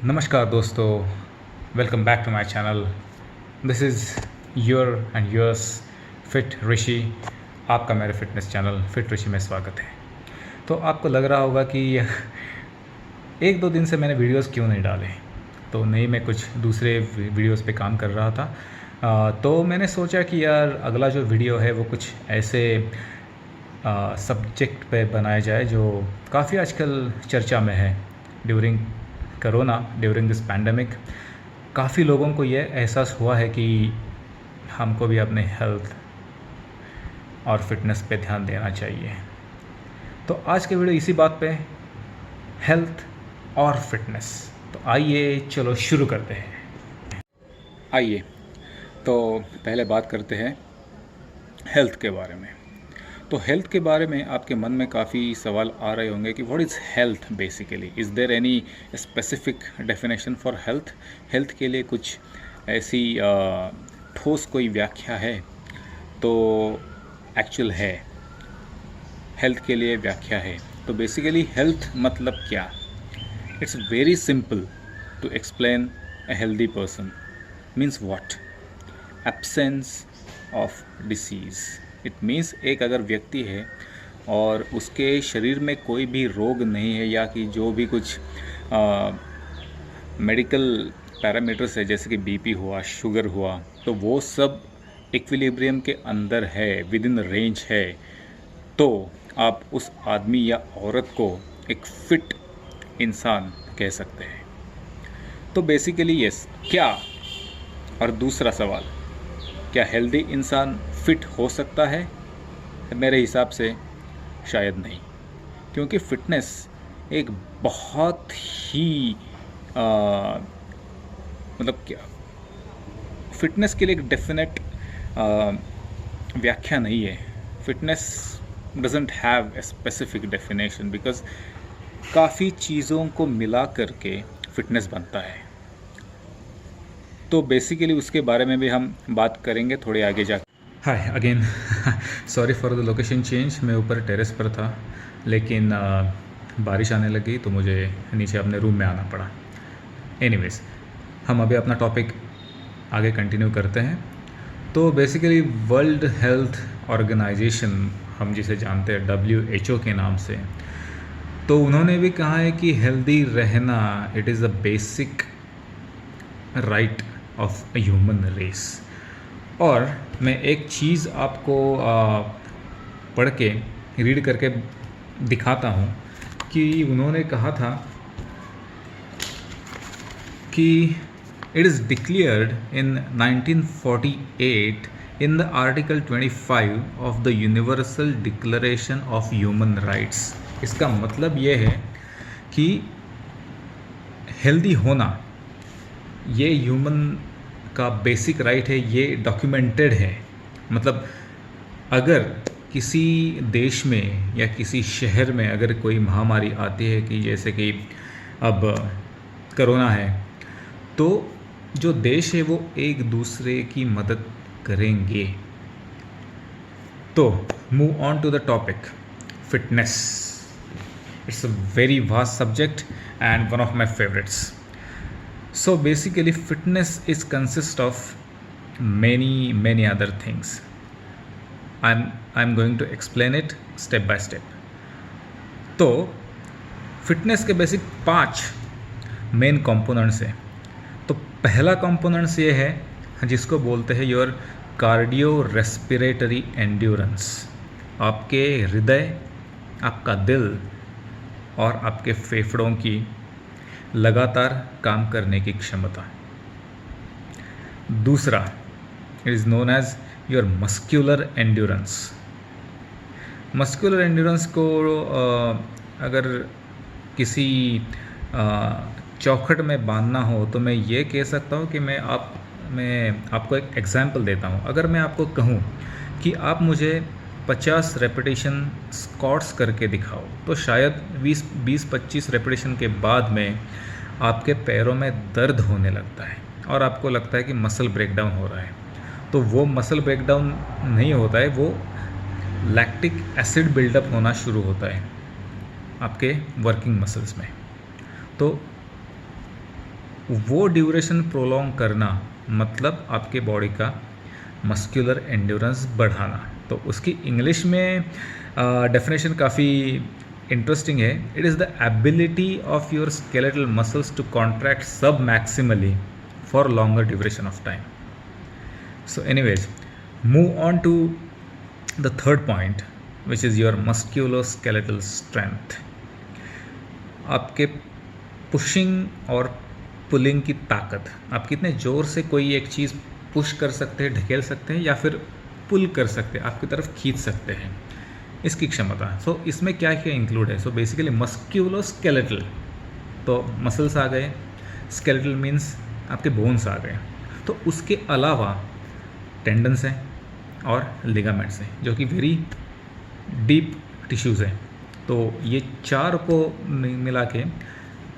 नमस्कार दोस्तों, welcome back to my channel. This is your and yours fit Rishi. आपका मेरे फिटनेस चैनल फिट ऋषि में स्वागत है। तो आपको लग रहा होगा कि एक दो दिन से मैंने वीडियोस क्यों नहीं डाले। तो नहीं, मैं कुछ दूसरे वीडियोस पे काम कर रहा था। तो मैंने सोचा कि यार अगला जो वीडियो है वो कुछ ऐसे सब्जेक्ट पे बनाया जाए जो काफ़ी आजकल चर्चा में है। During corona, during this pandemic, काफ़ी लोगों को ये एहसास हुआ है कि हमको भी अपने हेल्थ और फिटनेस पे ध्यान देना चाहिए। तो आज के वीडियो इसी बात पे, हेल्थ और फिटनेस। तो आइए चलो शुरू करते हैं। आइए तो पहले बात करते हैं हेल्थ के बारे में। तो हेल्थ के बारे में आपके मन में काफ़ी सवाल आ रहे होंगे कि what is health basically, is there any specific definition for health. Health के लिए कुछ ऐसी ठोस कोई व्याख्या है? तो एक्चुअल है, हेल्थ के लिए व्याख्या है। तो बेसिकली हेल्थ मतलब क्या? It's very simple to explain. A healthy person means what? Absence of disease. It means एक अगर व्यक्ति है और उसके शरीर में कोई भी रोग नहीं है, या कि जो भी कुछ मेडिकल पैरामीटर्स है जैसे कि बीपी हुआ, शुगर हुआ, तो वो सब इक्विलिब्रियम के अंदर है, विद इन रेंज है, तो आप उस आदमी या औरत को एक फिट इंसान कह सकते हैं। तो बेसिकली यस, क्या? और दूसरा सवाल, क्या हेल्दी इंसान फिट हो सकता है? मेरे हिसाब से शायद नहीं, क्योंकि फिटनेस एक बहुत ही मतलब क्या, फिटनेस के लिए एक डेफिनेट व्याख्या नहीं है। Fitness doesn't have a specific definition, because काफ़ी चीज़ों को मिला करके फिटनेस बनता है। तो बेसिकली उसके बारे में भी हम बात करेंगे थोड़े आगे जाकर। हाय again, sorry for the location change. मैं ऊपर टेरेस पर था, लेकिन बारिश आने लगी तो मुझे नीचे अपने रूम में आना पड़ा। एनीवेज, हम अभी अपना टॉपिक आगे कंटिन्यू करते हैं। तो बेसिकली वर्ल्ड हेल्थ ऑर्गेनाइजेशन, हम जिसे जानते हैं WHO के नाम से, तो उन्होंने भी कहा है कि हेल्दी रहना it is a basic right of a human race. और मैं एक चीज़ आपको पढ़ के, रीड करके दिखाता हूँ कि उन्होंने कहा था कि it is declared in 1948 in the article 25 of the universal declaration of human rights. इसका मतलब ये है कि हेल्दी होना ये ह्यूमन का बेसिक राइट है, ये डॉक्यूमेंटेड है। मतलब अगर किसी देश में या किसी शहर में अगर कोई महामारी आती है, कि जैसे कि अब कोरोना है, तो जो देश है वो एक दूसरे की मदद करेंगे। तो move on to the topic fitness. It's a very vast subject and one of my favourites. So basically fitness is consist of many other things. I'm going to explain it step by step. तो fitness के basic 5 main components हैं। तो पहला components ये है जिसको बोलते हैं योर कार्डियो रेस्पिरेटरी एंड्योरेंस। आपके हृदय, आपका दिल और आपके फेफड़ों की लगातार काम करने की क्षमता। दूसरा, it is known as your muscular endurance. Muscular endurance को अगर किसी चौखट में बांधना हो तो मैं ये कह सकता हूँ कि मैं आपको एक एग्जांपल देता हूँ। अगर मैं आपको कहूँ कि आप मुझे 50 रेपिटेशन स्क्वाट्स करके दिखाओ, तो शायद 20-25 रेपिटेशन के बाद में आपके पैरों में दर्द होने लगता है और आपको लगता है कि मसल ब्रेकडाउन हो रहा है। तो वो मसल ब्रेकडाउन नहीं होता है, वो लैक्टिक एसिड बिल्डअप होना शुरू होता है आपके वर्किंग मसल्स में। तो वो ड्यूरेशन प्रोलॉन्ग करना मतलब आपके बॉडी का मस्कुलर एंड्योरेंस बढ़ाना। तो उसकी इंग्लिश में डेफिनेशन काफ़ी इंटरेस्टिंग है। It is the ability of your skeletal muscles to contract submaximally for longer duration of time. So anyways, move on to the third point which is your musculoskeletal strength. आपके pushing और pulling की ताकत, आप कितने ज़ोर से कोई एक चीज़ पुश कर सकते हैं, ढकेल सकते हैं, या फिर पुल कर सकते हैं, आपकी तरफ खींच सकते हैं, इसकी क्षमता। सो इसमें क्या क्या इंक्लूड है? सो बेसिकली मस्क्यूलोस्केलेटल, तो मसल्स आ गए, स्केलेटल मीन्स आपके बोन्स आ गए, तो उसके अलावा टेंडन्स हैं और लिगामेंट्स हैं जो कि वेरी डीप टिश्यूज़ हैं। तो ये चार को मिला के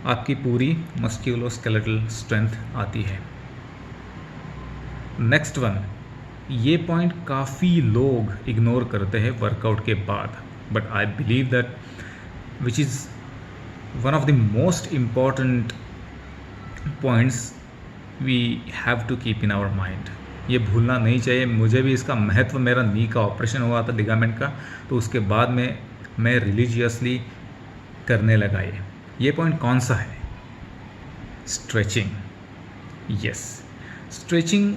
आपकी पूरी मस्क्यूलोस्केलेटल स्ट्रेंथ आती है। नेक्स्ट वन, ये पॉइंट काफ़ी लोग इग्नोर करते हैं वर्कआउट के बाद, but I believe that which is one of the most important points we have to keep in our mind. ये भूलना नहीं चाहिए। मुझे भी इसका महत्व, मेरा नी का ऑपरेशन हुआ था लिगामेंट का, तो उसके बाद में मैं रिलीजियसली करने लगा। ये पॉइंट कौन सा है? स्ट्रेचिंग। यस, स्ट्रेचिंग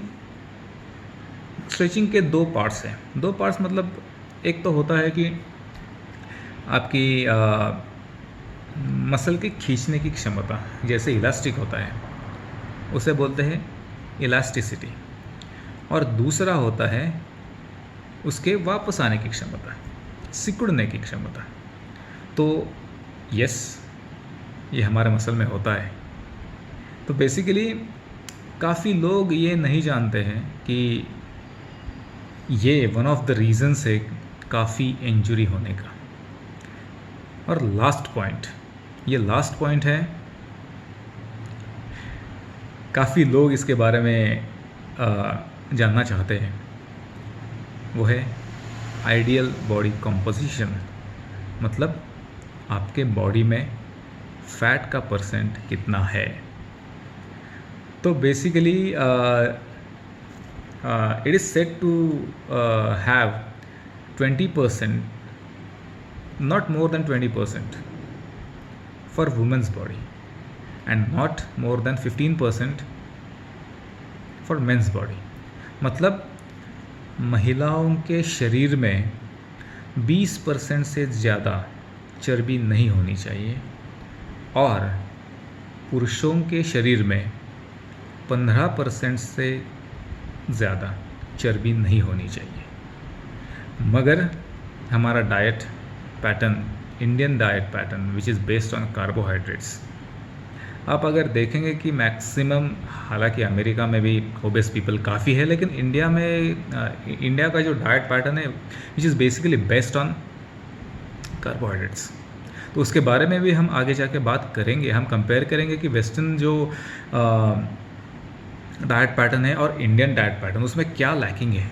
के दो पार्ट्स हैं। दो पार्ट्स मतलब एक तो होता है कि आपकी मसल के खींचने की क्षमता, जैसे इलास्टिक होता है उसे बोलते हैं इलास्टिसिटी, और दूसरा होता है उसके वापस आने की क्षमता, सिकुड़ने की क्षमता। तो यस, ये हमारे मसल में होता है। तो बेसिकली काफ़ी लोग ये नहीं जानते हैं कि ये वन ऑफ द रीज़न्स है काफ़ी इंजरी होने का। और लास्ट पॉइंट, ये लास्ट पॉइंट है, काफ़ी लोग इसके बारे में जानना चाहते हैं, वो है आइडियल बॉडी कॉम्पोजिशन, मतलब आपके बॉडी में फैट का परसेंट कितना है। तो basically it is said to have 20%, not more than 20% for women's body and not more than 15% for men's body। मतलब महिलाओं के शरीर में 20% से ज़्यादा चर्बी नहीं होनी चाहिए और पुरुषों के शरीर में 15% से ज़्यादा चर्बी नहीं होनी चाहिए। मगर हमारा diet pattern, Indian diet pattern which is based on carbohydrates, आप अगर देखेंगे कि मैक्सिमम, हालांकि अमेरिका में भी ओबेस पीपल काफ़ी है, लेकिन इंडिया में इंडिया का जो डाइट पैटर्न है which is basically based on carbohydrates. तो उसके बारे में भी हम आगे जाके बात करेंगे। हम कंपेयर करेंगे कि वेस्टर्न जो डाइट पैटर्न है और इंडियन डाइट पैटर्न, उसमें क्या लैकिंग है,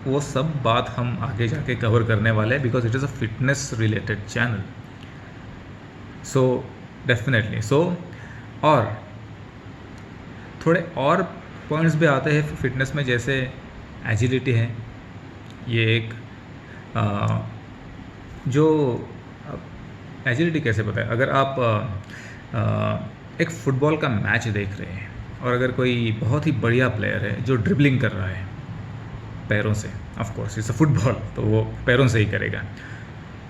वो सब बात हम आगे जाके कवर करने वाले हैं, because it is a fitness related channel. So definitely और थोड़े और पॉइंट्स भी आते हैं फिटनेस में, जैसे एजिलिटी है। ये एक जो एजिलिटी कैसे पता है? अगर आप एक फुटबॉल का मैच देख रहे हैं और अगर कोई बहुत ही बढ़िया प्लेयर है जो ड्रिबलिंग कर रहा है पैरों से, of course it's a football, तो वो पैरों से ही करेगा,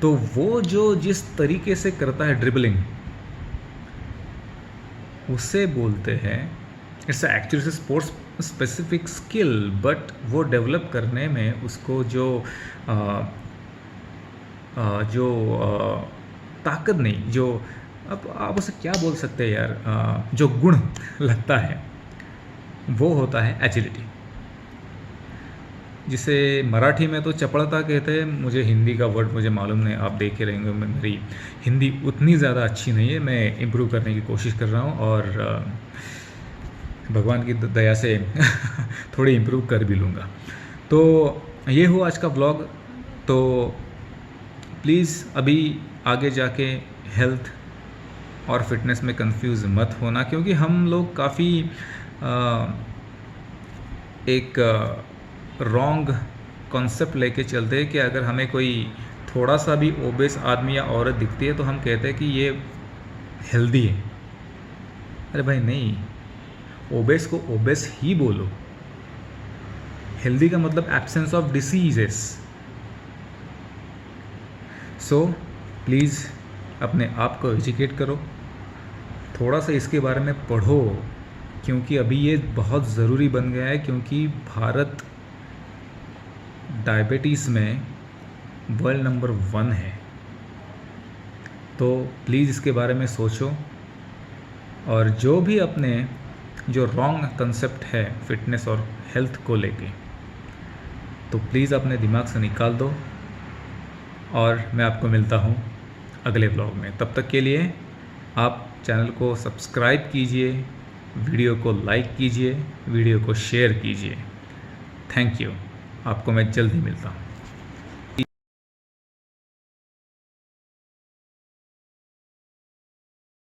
तो वो जो जिस तरीके से करता है ड्रिबलिंग, उसे बोलते हैं, it's actually sports specific skill, but वो डेवलप करने में उसको जो ताकत नहीं, जो अब आप उसे क्या बोल सकते हैं यार, जो गुण लगता है वो होता है एजिलिटी, जिसे मराठी में तो चपड़ता कहते हैं। मुझे हिंदी का वर्ड मुझे मालूम नहीं, आप देख के रहेंगे, मेरी हिंदी उतनी ज़्यादा अच्छी नहीं है, मैं इम्प्रूव करने की कोशिश कर रहा हूँ और भगवान की दया से थोड़ी इम्प्रूव कर भी लूँगा। तो ये हुआ आज का व्लॉग। तो प्लीज़ अभी आगे जाके हेल्थ और फिटनेस में कंफ्यूज मत होना, क्योंकि हम लोग काफ़ी एक रॉन्ग कॉन्सेप्ट लेके चलते हैं कि अगर हमें कोई थोड़ा सा भी ओबेस आदमी या औरत दिखती है तो हम कहते हैं कि ये हेल्दी है। अरे भाई नहीं, ओबेस को ओबेस ही बोलो। हेल्दी का मतलब absence of diseases. So please अपने आप को एजुकेट करो, थोड़ा सा इसके बारे में पढ़ो, क्योंकि अभी ये बहुत ज़रूरी बन गया है, क्योंकि भारत डायबिटीज़ में वर्ल्ड नंबर 1 है। तो प्लीज़ इसके बारे में सोचो, और जो भी अपने जो रॉन्ग कंसेप्ट है फिटनेस और हेल्थ को लेके, तो प्लीज़ अपने दिमाग से निकाल दो। और मैं आपको मिलता हूँ अगले ब्लॉग में। तब तक के लिए आप चैनल को सब्सक्राइब कीजिए, वीडियो को लाइक कीजिए, वीडियो को शेयर कीजिए। Thank you. आपको मैं जल्दी मिलता हूँ।